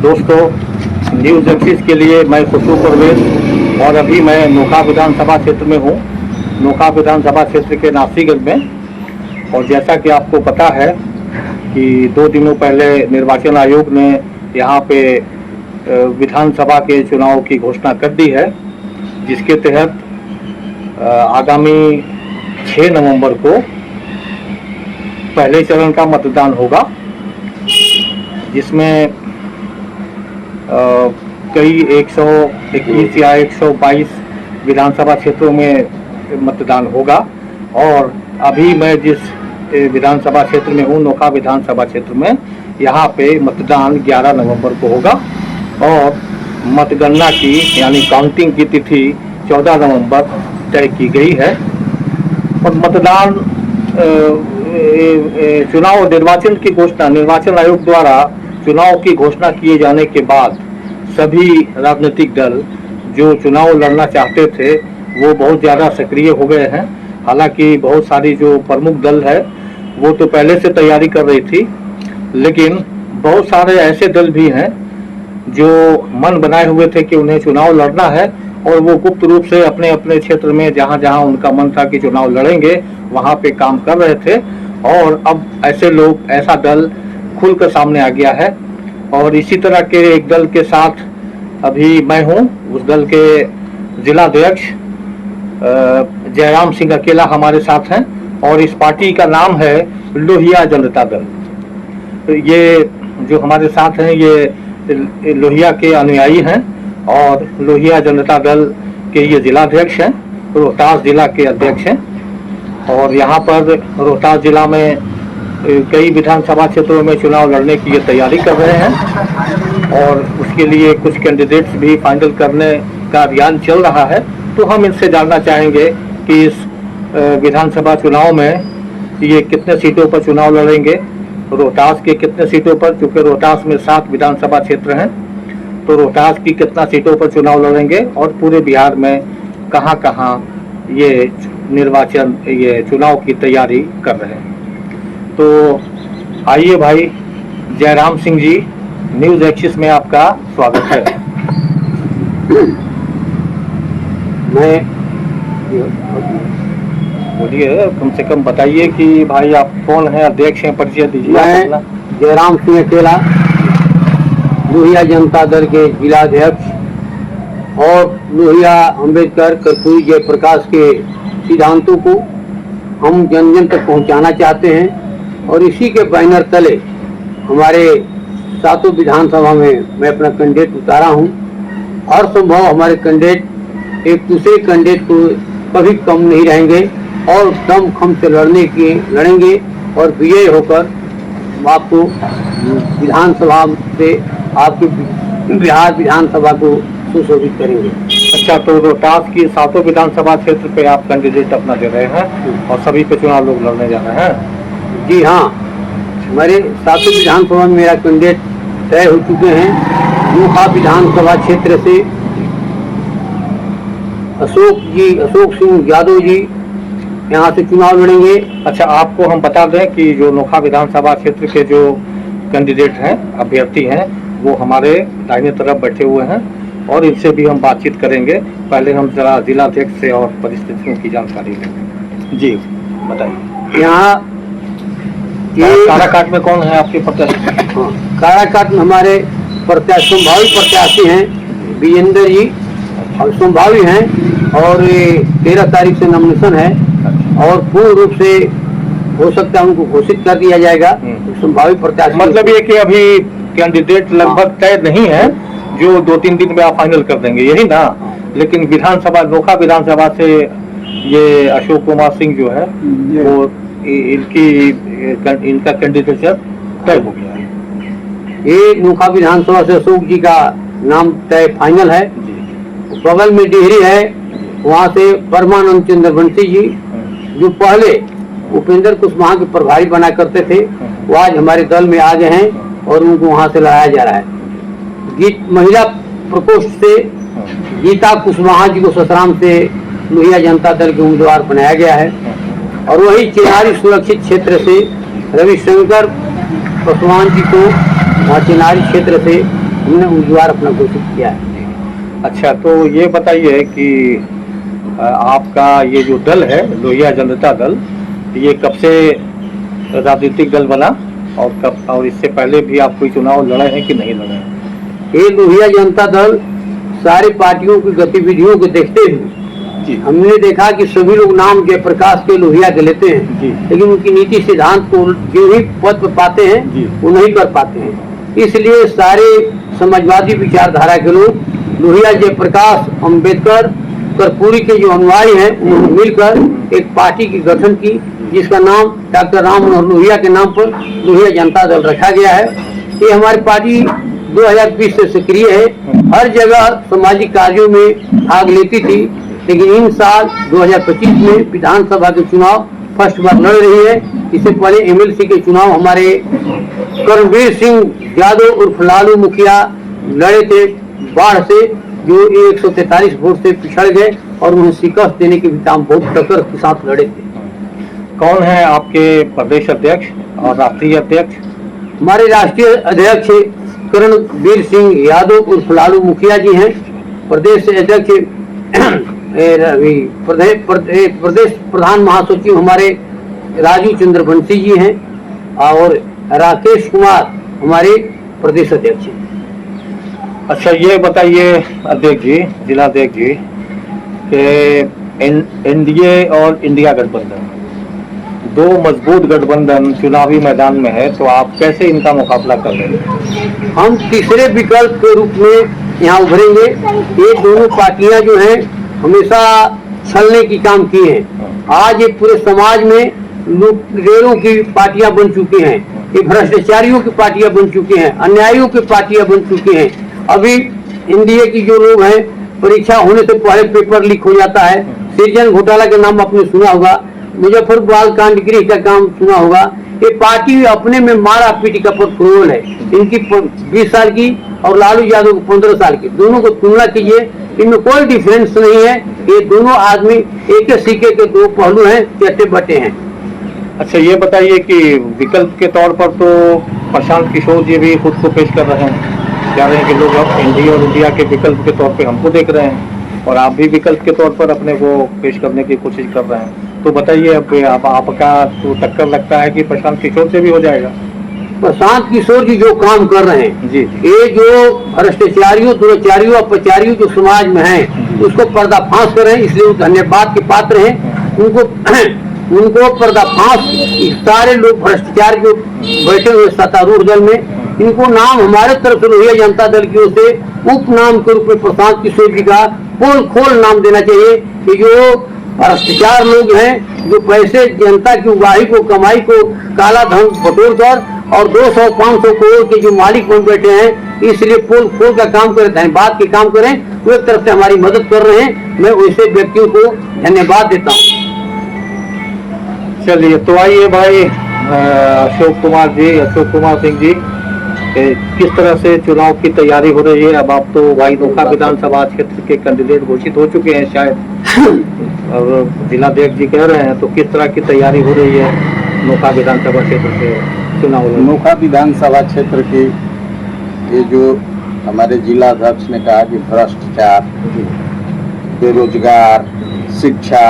दोस्तों, news axis के लिए मैं खुशबू परवेज और अभी मैं नोखा विधानसभा क्षेत्र में हूँ। नोखा विधानसभा क्षेत्र के नासीगंज में। और जैसा कि आपको पता है कि 2 दिनों पहले निर्वाचन आयोग ने यहाँ पे विधानसभा के चुनाव की घोषणा कर दी है, जिसके तहत आगामी 6 नवंबर को पहले चरण का मतदान होगा, जिसमें कई 121 या 122 विधानसभा क्षेत्रों में मतदान होगा। और अभी मैं जिस विधानसभा क्षेत्र में हूँ, नोखा विधानसभा क्षेत्र में, यहाँ पे मतदान 11 नवंबर को होगा और मतगणना की यानी काउंटिंग की तिथि 14 नवंबर तय की गई है। और मतदान चुनाव निर्वाचन आयोग द्वारा चुनाव की घोषणा किए जाने के बाद सभी राजनीतिक दल जो चुनाव लड़ना चाहते थे वो बहुत ज़्यादा सक्रिय हो गए हैं। हालांकि बहुत सारी जो प्रमुख दल है वो तो पहले से तैयारी कर रही थी, लेकिन बहुत सारे ऐसे दल भी हैं जो मन बनाए हुए थे कि उन्हें चुनाव लड़ना है और वो गुप्त रूप से अपने अपने क्षेत्र में जहाँ जहाँ उनका मन था कि चुनाव लड़ेंगे वहाँ पे काम कर रहे थे। और अब ऐसा दल खुलकर सामने आ गया है। और इसी तरह के एक दल के साथ अभी मैं हूँ। उस दल के जिलाध्यक्ष जयराम सिंह अकेला हमारे साथ हैं और इस पार्टी का नाम है लोहिया जनता दल। तो ये जो हमारे साथ हैं ये लोहिया के अनुयायी हैं और लोहिया जनता दल के ये जिलाध्यक्ष हैं, रोहतास जिला के अध्यक्ष हैं। और यहाँ पर रोहतास जिला में कई विधानसभा क्षेत्रों में चुनाव लड़ने की ये तैयारी कर रहे हैं और उसके लिए कुछ कैंडिडेट्स भी फाइनल करने का अभियान चल रहा है। तो हम इनसे जानना चाहेंगे कि इस विधानसभा चुनाव में ये कितने सीटों पर चुनाव लड़ेंगे, रोहतास के कितने सीटों पर, चूँकि रोहतास में 7 विधानसभा क्षेत्र हैं, तो रोहतास की कितना सीटों पर चुनाव लड़ेंगे और पूरे बिहार में कहाँ कहाँ ये चुनाव की तैयारी कर रहे हैं। तो आइए भाई, जयराम सिंह जी, न्यूज़ एक्सिस में आपका स्वागत है। मैं बोलिए, कम से कम बताइए कि भाई आप कौन हैं, अध्यक्ष हैं, परिचय दीजिए। मैं जयराम सिंह अकेला, लोहिया जनता दल के जिलाध्यक्ष और लोहिया अंबेडकर कर्पूरी जयप्रकाश के सिद्धांतों को हम जन जन तक पहुंचाना चाहते हैं। और इसी के बैनर तले हमारे 7 विधानसभा में मैं अपना कैंडिडेट उतारा हूं। हर संभव हमारे कैंडिडेट एक दूसरे कैंडिडेट को कभी कम नहीं रहेंगे और दम खम से लड़ेंगे और विजय होकर आपको विधानसभा से आपके बिहार विधानसभा को सुशोभित करेंगे। अच्छा, तो रोहतास की 7 विधानसभा क्षेत्र पे आप कैंडिडेट अपना दे रहे हैं और सभी पे चुनाव लोग लड़ने जा रहे हैं? जी हाँ, हमारे 7 विधानसभा में मेरा कैंडिडेट तय हो चुके हैं। नोखा विधानसभा क्षेत्र से अशोक सिंह यादव जी यहाँ से चुनाव लड़ेंगे। अच्छा, आपको हम बता दें कि जो नोखा विधानसभा क्षेत्र के जो कैंडिडेट हैं, अभ्यर्थी हैं, वो हमारे दाहिने तरफ बैठे हुए हैं और इनसे भी हम बातचीत करेंगे। पहले हम जरा जिलाध्यक्ष से और परिस्थितियों की जानकारी लेंगे। जी बताइए। यहाँ काराकाट में कौन है आपके प्रत्याशी? काराकाट में हमारे संभावित प्रत्याशी हैं विजेंद्र जी, और संभावी हैं और 13 तारीख से नॉमिनेशन है और पूर्ण रूप से हो सकता है उनको घोषित कर दिया जाएगा संभावित प्रत्याशी। मतलब ये कि अभी कैंडिडेट लगभग तय नहीं है, जो 2-3 दिन में आप फाइनल कर देंगे, यही ना? लेकिन नोखा विधानसभा से ये अशोक कुमार सिंह जो है वो इनका कैंडिडेचर तय हो गया है। ये नोखा विधानसभा से अशोक जी का नाम तय फाइनल है। बगल में डिहरी है, वहाँ से परमानंद चंद्रवंशी जी जो पहले उपेंद्र कुशवाहा के प्रभारी बना करते थे, वो आज हमारे दल में आ गए हैं और उनको वहाँ से लाया जा रहा है। महिला प्रकोष्ठ से गीता कुशवाहा जी को ससराम से लोहिया जनता दल के उम्मीदवार बनाया गया है। और वही चिनारी सुरक्षित क्षेत्र से रविशंकर पासवान जी को वहाँ चिनारी क्षेत्र से हमने उम्मीदवार अपना घोषित किया है। अच्छा, तो ये बताइए कि आपका ये जो दल है लोहिया जनता दल, ये कब से राजनीतिक दल बना और कब, और इससे पहले भी आप कोई चुनाव लड़े हैं कि नहीं लड़े हैं? ये लोहिया जनता दल सारी पार्टियों की गतिविधियों को देखते हुए जी हमने देखा कि सभी लोग नाम जयप्रकाश के लोहिया के लेते हैं, जी लेकिन उनकी नीति सिद्धांत को जो ही पद पर पाते हैं जी। वो नहीं कर पाते हैं। इसलिए सारे समाजवादी विचारधारा के लोग लोहिया जयप्रकाश अम्बेडकर कर्पूरी के जो अनुयायी हैं उन्होंने मिलकर एक पार्टी की गठन की, जिसका नाम डॉक्टर राम मनोहर लोहिया के नाम पर लोहिया जनता दल रखा गया है। ये हमारी पार्टी 2020 से सक्रिय है, हर जगह सामाजिक कार्यों में भाग लेती थी, लेकिन इन साल 2025 में विधानसभा के चुनाव फर्स्ट बार लड़ रही है। इससे पहले एमएलसी के चुनाव हमारे कर्मवीर सिंह यादव उर्फ लालू मुखिया लड़े थे बाढ़ से, जो 143 वोट से पिछड़ गए और उन्हें शिकस्त देने के भी काम बहुत टक्कर के साथ लड़े थे। कौन है आपके प्रदेश अध्यक्ष और राष्ट्रीय अध्यक्ष? हमारे राष्ट्रीय अध्यक्ष कर्णवीर सिंह यादव उर्फ लालू मुखिया जी हैं। प्रदेश अध्यक्ष प्रदेश प्रधान महासचिव हमारे राजू चंद्रवंशी जी हैं और राकेश कुमार हमारे प्रदेश अध्यक्ष हैं। अच्छा, ये बताइए अध्यक्ष जी, जिला अध्यक्ष जी, कि एनडीए और इंडिया गठबंधन दो मजबूत गठबंधन चुनावी मैदान में है, तो आप कैसे इनका मुकाबला कर रहे हैं? हम तीसरे विकल्प के रूप में यहाँ उभरेंगे। ये दोनों पार्टियां जो हैं हमेशा छलने की काम की हैं। आज ये पूरे समाज में लुटेरों की पार्टियां बन चुकी हैं, ये भ्रष्टाचारियों की पार्टियां बन चुकी हैं, अन्यायियों की पार्टियां बन चुकी हैं। अभी एनडीए की जो लोग हैं, परीक्षा होने से पहले पेपर लीक हो जाता है। सृजन घोटाला के नाम आपने सुना होगा, मुजफ्फरपुर बाल कांड गृह का काम सुना होगा। ये पार्टी अपने में मारा पीटी का पोर्टफोलियो है। इनकी 20 साल की और लालू यादव को 15 साल की, दोनों को तुलना कीजिए, इनमें कोई डिफरेंस नहीं है। ये दोनों आदमी एक ही सिक्के के दो पहलू हैं, चट्टे बटे हैं। अच्छा, ये बताइए कि विकल्प के तौर पर तो प्रशांत किशोर जी भी खुद को पेश कर रहे हैं, कह रहे हैं कि लोग अब एनडीए और इंडिया के विकल्प के तौर पे हमको देख रहे हैं, और आप भी विकल्प के तौर पर अपने को पेश करने की कोशिश कर रहे हैं। तो बताइए, अब आपका तो टक्कर लगता है कि प्रशांत किशोर से भी हो जाएगा? प्रशांत किशोर जी जो काम कर रहे हैं जी, ये जो भ्रष्टाचारियों, दुराचारियों, अपचारियों जो समाज में हैं उसको पर्दाफाश कर रहे हैं, इसलिए वो धन्यवाद के पात्र हैं। उनको पर्दाफाश, सारे लोग भ्रष्टाचार जो बैठे हुए सत्तारूढ़ दल में, इनको नाम हमारे तरफ से लोहिया जनता दल की ओर से उपनाम के रूप में प्रशांत किशोर जी का पोल खोल नाम देना चाहिए कि जो भ्रष्टाचार लोग हैं, जो पैसे जनता की उगाही को, कमाई को काला धन बटोर कर और 200-500 करोड़ के जो मालिक बन बैठे हैं, इसलिए पोल खोल का काम करें, धन्यवाद के काम करें। वो एक तरफ से हमारी मदद कर रहे हैं, मैं वैसे व्यक्तियों को धन्यवाद देता हूँ। चलिए, तो आइए भाई अशोक कुमार सिंह जी, किस तरह से चुनाव की तैयारी हो रही है? अब आप तो भाई नोखा विधानसभा क्षेत्र के कैंडिडेट घोषित हो चुके हैं शायद, और जिलाध्यक्ष जी कह रहे हैं, तो किस तरह की तैयारी हो रही है नोखा विधानसभा क्षेत्र से चुनाव? नोखा विधानसभा क्षेत्र के ये जो हमारे जिला अध्यक्ष ने कहा कि भ्रष्टाचार, बेरोजगार, शिक्षा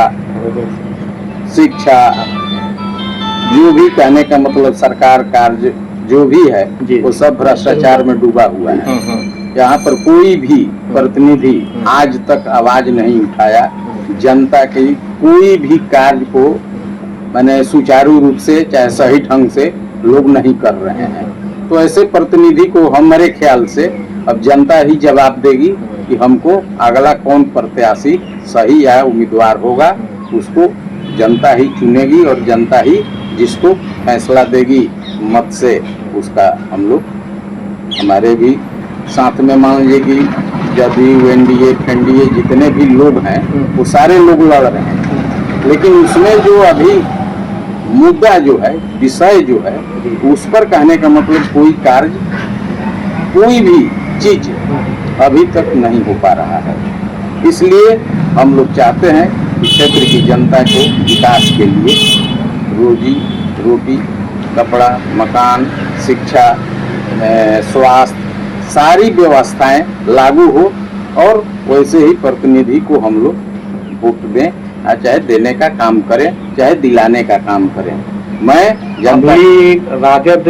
जो भी कहने का मतलब सरकार कार्य जो भी है वो सब भ्रष्टाचार में डूबा हुआ है। यहाँ पर कोई भी प्रतिनिधि आज तक आवाज नहीं उठाया, जनता के कोई भी कार्य को मैंने सुचारू रूप से चाहे सही ढंग से लोग नहीं कर रहे हैं। तो ऐसे प्रतिनिधि को हमारे ख्याल से अब जनता ही जवाब देगी कि हमको अगला कौन प्रत्याशी सही या उम्मीदवार होगा, उसको जनता ही चुनेगी और जनता ही जिसको फैसला देगी मत से, उसका हम लोग हमारे भी साथ में मान लीजिए कि जदयू, एनडीए, एनडीए जितने भी लोग हैं वो सारे लोग लड़ रहे हैं, लेकिन उसमें जो अभी मुद्दा जो है, विषय जो है, उस पर कहने का मतलब कोई कार्य, कोई भी चीज अभी तक नहीं हो पा रहा है। इसलिए हम लोग चाहते हैं कि क्षेत्र की जनता को विकास के लिए रोजी रोटी, कपड़ा, मकान, शिक्षा, स्वास्थ्य, सारी व्यवस्थाएं लागू हो और वैसे ही प्रतिनिधि को हम लोग वोट दें, चाहे देने का काम करें चाहे दिलाने का काम करें। मैं जनता अभी राजद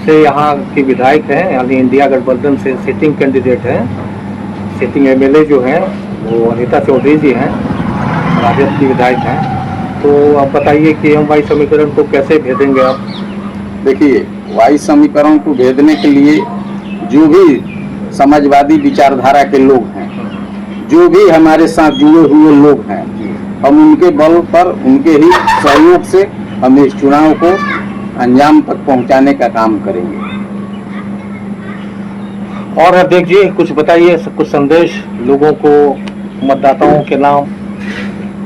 से यहाँ की विधायक हैं, यानी इंडिया गठबंधन से सिटिंग कैंडिडेट हैं, सिटिंग एमएलए जो हैं वो अनीता चौधरी जी हैं, राजद की विधायक हैं। तो आप बताइए कि हम वाई समीकरण को कैसे भेदेंगे आप? देखिए, वाई समीकरण को भेदने के लिए जो भी समाजवादी विचारधारा के लोग हैं, जो भी हमारे साथ जुड़े हुए लोग हैं, हम उनके बल पर, उनके ही सहयोग से हम इस चुनाव को अंजाम तक पहुंचाने का काम करेंगे। और देखिए, कुछ बताइए, कुछ संदेश लोगों को, मतदाताओं के नाम,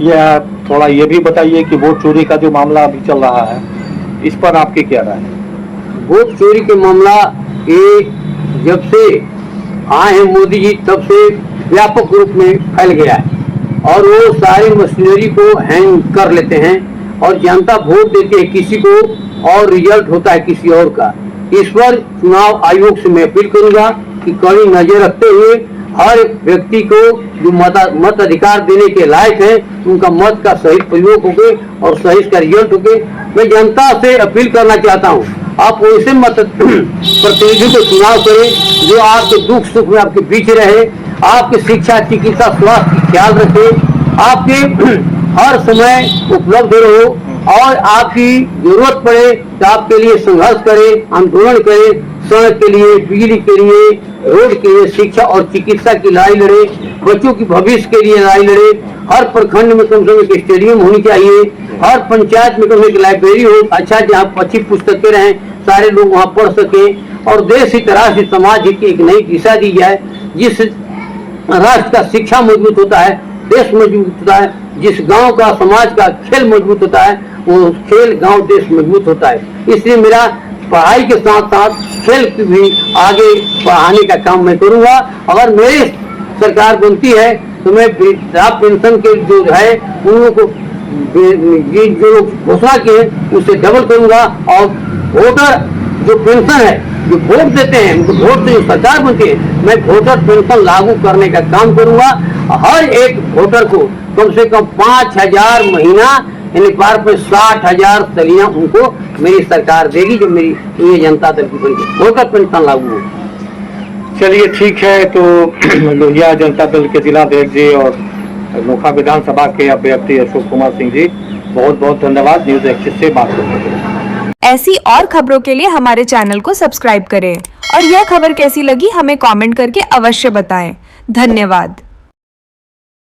या थोड़ा ये भी बताइए कि वोट चोरी का जो मामला अभी चल रहा है, इस पर आपकी क्या राय है? वोट चोरी के मामला ये जब से आए हैं मोदी जी तब से व्यापक रूप में फैल गया है और वो सारी मशीनरी को हैंग कर लेते हैं और जनता वोट देती है किसी को और रिजल्ट होता है किसी और का। इस पर चुनाव आयोग से मैं अपील करूंगा कि कड़ी नजर रखते हुए हर व्यक्ति को जो मत अधिकार देने के लायक है उनका मत का सही प्रयोग होगे और सही इसका रिजल्ट होगे। मैं जनता से अपील करना चाहता हूँ, आप वैसे मत प्रतिनिधि को चुनाव करें जो आपके दुख सुख में आपके बीच रहे, आपकी शिक्षा चिकित्सा स्वास्थ्य की ख्याल रखे, आपके हर समय उपलब्ध रहो और आपकी जरूरत पड़े तो आपके लिए संघर्ष करे, आंदोलन करे, सड़क के लिए, बिजली के लिए, रोड के लिए, शिक्षा और चिकित्सा की लड़ाई लड़े, बच्चों की भविष्य के लिए लड़ाई लड़े। हर प्रखंड में कम से कम एक स्टेडियम होनी चाहिए, हर पंचायत में कम से कम एक लाइब्रेरी हो अच्छा जहाँ अच्छी पुस्तकें रहें, सारे लोग वहाँ पढ़ सके और देश की तरह से समाज की एक नई दिशा दी जाए। जिस राष्ट्र का शिक्षा मजबूत होता है, देश मजबूत होता है, जिस गांव का समाज का खेल मजबूत होता है, वो खेल गांव देश मजबूत होता है। इसलिए मेरा पढ़ाई के साथ साथ खेल भी आगे बढ़ाने का काम मैं करूंगा। अगर मेरी सरकार बनती है तो मैं वृद्धा पेंशन के जो है उन लोगों को ये जो घोषणा की है उससे डबल करूंगा और वोटर जो पेंशन है जो वोट देते हैं उनको वोट से जो सरकार बनती है मैं वोटर पेंशन लागू करने का काम करूंगा। हर एक वोटर को कम से कम 5,000 महीना यानी बार पर 60,000 सलियां उनको मेरी सरकार देगी जो मेरी ये जनता दल की बनी वोटर पेंशन लागू हो। चलिए ठीक है, तो लोहिया जनता दल के जिलाध्यक्ष जी और नोखा विधानसभा के अभ्यर्थी अशोक कुमार सिंह जी, बहुत बहुत धन्यवाद न्यूज एक्सिस से बात करने के लिए। ऐसी और खबरों के लिए हमारे चैनल को सब्सक्राइब करें और यह खबर कैसी लगी हमें कमेंट करके अवश्य बताएं। धन्यवाद।